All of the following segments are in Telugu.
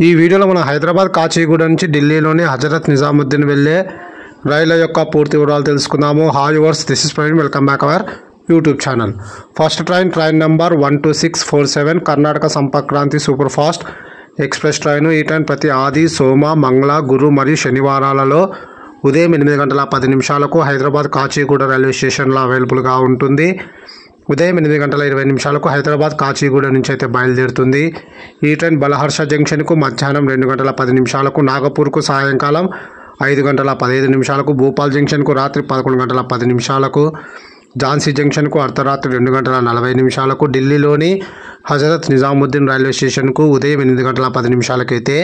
ఈ వీడియోలో మనం హైదరాబాద్ కాచిగూడ నుంచి ఢిల్లీలోని హజరత్ నిజాముద్దీన్ వెళ్ళే రైళ్ల యొక్క పూర్తి వివరాలు తెలుసుకుందాము. హాయ్ వర్స్, this is Praveen, welcome back our YouTube channel. First train number 12647 Karnataka Sampark Kranti super fast express train. ఈ ట్రైన్ ప్రతి ఆది, సోమ, మంగళ, గురు మరియు శనివారాలలో ఉదయం 8:10 హైదరాబాద్ కాచిగూడ రైల్వే స్టేషన్లో అవైలబుల్గా ఉంటుంది. ఉదయం 8:20 హైదరాబాద్ కాచిగూడ నుంచి అయితే బయలుదేరుతుంది. ఈ ట్రైన్ బలహర్ష జంక్షన్కు మధ్యాహ్నం 2:10, నాగపూర్కు సాయంకాలం 5:15, భూపాల్ జంక్షన్కు రాత్రి 11:10, ఝాన్సీ జంక్షన్కు అర్ధరాత్రి 2:40, ఢిల్లీలోని హజరత్ నిజాముద్దీన్ రైల్వే స్టేషన్కు ఉదయం 8:10 అయితే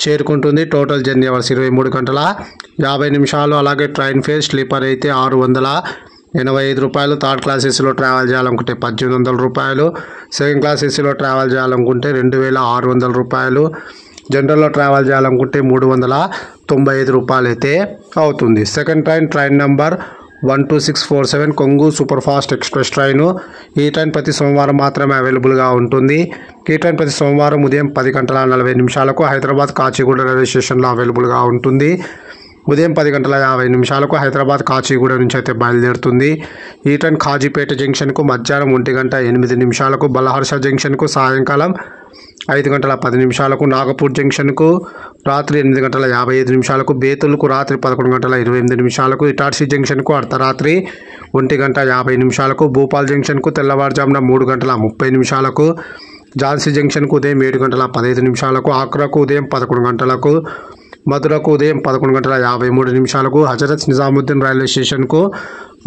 చేరుకుంటుంది. Total journey hours 23:50. అలాగే ట్రైన్ ఫేర్ స్లీపర్ అయితే 685 రూపాయలు. థర్డ్ క్లాస్ ఏసీలో ట్రావెల్ చేయాలనుకుంటే 1800 రూపాయలు. సెకండ్ క్లాస్ ఏసీలో ట్రావెల్ చేయాలనుకుంటే 2600 రూపాయలు. జనరల్లో ట్రావెల్ చేయాలనుకుంటే 395 రూపాయలు అయితే అవుతుంది. సెకండ్ ట్రైన్ నెంబర్ 12647 కొంగు సూపర్ ఫాస్ట్ ఎక్స్ప్రెస్ ట్రైను. ఈ ట్రైన్ ప్రతి సోమవారం మాత్రమే అవైలబుల్గా ఉంటుంది. ఈ ట్రైన్ ప్రతి సోమవారం ఉదయం 10:40 హైదరాబాద్ కాచిగూడ రైల్వే స్టేషన్లో అవైలబుల్గా ఉంటుంది. ఉదయం 10:50 హైదరాబాద్ కాచిగూడ నుంచి అయితే బయలుదేరుతుంది. ఈ ట్రైన్ ఖాజీపేట జంక్షన్కు మధ్యాహ్నం 1:08, బలహర్ష జంక్షన్కు సాయంకాలం 5:10, నాగపూర్ జంక్షన్కు రాత్రి 8:55, బేతుల్కు రాత్రి 11:28, ఇటార్సీ జంక్షన్కు అర్ధరాత్రి 1:50, భూపాల్ జంక్షన్కు తెల్లవారుజామున 3:30, ఝాన్సీ జంక్షన్కు ఉదయం 7:15, ఆగ్రాకు ఉదయం 11 మధురకు ఉదయం 11:53, హజరత్ నిజాముద్దీన్ రైల్వే స్టేషన్కు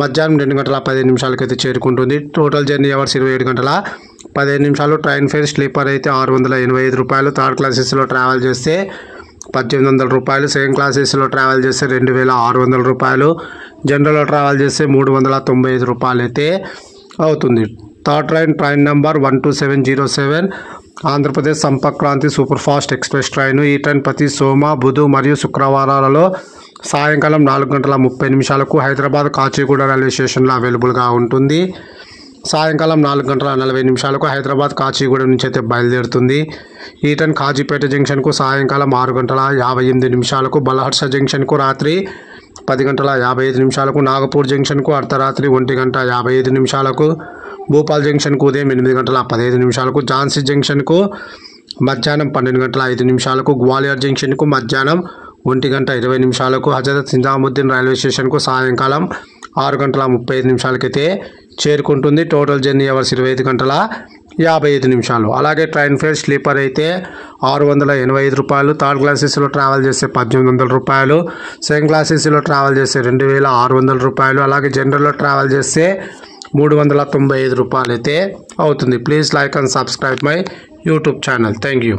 మధ్యాహ్నం 2:15 అయితే చేరుకుంటుంది. Total journey hours 27:15. Train fair sleeper అయితే 685 రూపాయలు. థర్డ్ క్లాస్ ఏసీలో ట్రావెల్ చేస్తే 1800 రూపాయలు. సెకండ్ క్లాస్ ఏసీలో ట్రావెల్ చేస్తే 2600 రూపాయలు. జనరల్లో ట్రావెల్ చేస్తే 395 రూపాయలు అయితే అవుతుంది. Third train number 12707 Andhra Pradesh Sampark Kranti super fast express train. ఈ ట్రైన్ ప్రతి సోమ, బుధ మరియు శుక్రవారాలలో సాయంకాలం 4:30 హైదరాబాద్ కాచిగూడ రైల్వే స్టేషన్లో అవైలబుల్గా ఉంటుంది. సాయంకాలం 4:40 హైదరాబాద్ కాచిగూడ నుంచి అయితే బయలుదేరుతుంది. ఈ ట్రైన్ ఖాజీపేట జంక్షన్కు సాయంకాలం 6:58, బలహర్ష జంక్షన్కు రాత్రి 10:55, నాగపూర్ జంక్షన్కు అర్ధరాత్రి 1:55, భూపాల్ జంక్షన్కు ఉదయం 8:15, ఝాన్సీ జంక్షన్కు మధ్యాహ్నం 12:05, గ్వాలియర్ జంక్షన్కు మధ్యాహ్నం 1:20, హజరత్ నిజాముద్దీన్ రైల్వే స్టేషన్కు సాయంకాలం 6:35 అయితే చేరుకుంటుంది. Total journey hours 25:55. అలాగే ట్రైన్ ఫేర్ స్లీపర్ అయితే 685 రూపాయలు. థర్డ్ క్లాస్ ఏసీలో ట్రావెల్ చేస్తే 1800 రూపాయలు. సెకండ్ క్లాస్ ఏసీలో ట్రావెల్ చేస్తే 2600 రూపాయలు. అలాగే జనరల్లో ట్రావెల్ చేస్తే 395 రూపాయలు అయితే అవుతుంది. Please like and subscribe my YouTube channel. Thank you.